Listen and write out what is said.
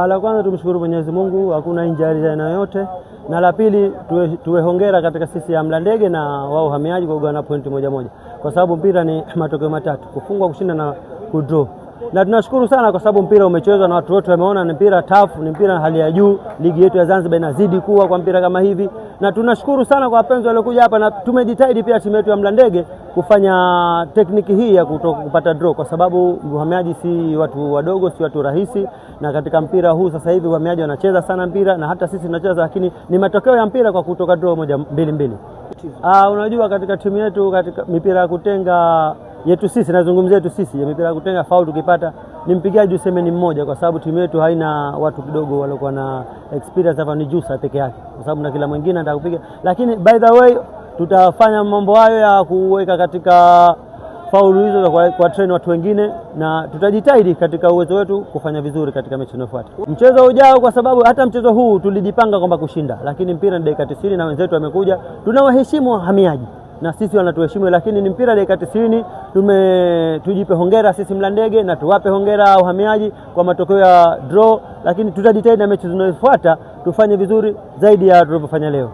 La kwanza tumshukuru Mwenyezi Mungu, hakuna injury aina yoyote, na la pili tuwe hongera katika sisi ya Mlandege na wao Uhamiaji kwa kugawana pointi moja moja, kwa sababu mpira ni matokeo matatu: kufungwa, kushinda na kudraw. Na tunashukuru sana kwa sababu mpira umechezwa na watu wote wameona ni mpira tough, ni mpira hali ya juu. Ligi yetu ya Zanzibar inazidi kuwa kwa mpira kama hivi, na tunashukuru sana kwa wapenzi waliokuja hapa, na tumejitahidi pia timu yetu ya Mlandege kufanya tekniki hii ya kupata draw, kwa sababu Uhamiaji si watu wadogo, si watu rahisi, na katika mpira huu sasa hivi Uhamiaji wanacheza sana mpira na hata sisi tunacheza, lakini ni matokeo ya mpira kwa kutoka draw 1-2. Unajua katika timu yetu, katika mipira ya kutenga yetu sisi, nazungumzia yetu sisi, ya mipira ya kutenga foul tukipata ni mpigaji useme ni mmoja, kwa sababu timu yetu haina watu kidogo waliokuwa na experience. Hapa ni Jusa peke yake, kwa sababu na kila mwingine anataka kupiga, lakini by the way tutafanya mambo hayo ya kuweka katika faulu hizo kwa train watu wengine, na tutajitahidi katika uwezo wetu kufanya vizuri katika mechi inayofuata, mchezo ujao, kwa sababu hata mchezo huu tulijipanga kwamba kushinda, lakini mpira ni dakika 90 na wenzetu wamekuja. Tunawaheshimu Wahamiaji na sisi wanatuheshimu, lakini ni mpira dakika 90. Tujipe hongera sisi Mlandege na tuwape hongera Uhamiaji kwa matokeo ya draw, lakini tutajitahidi na mechi zinazofuata tufanye vizuri zaidi ya tulivyofanya leo.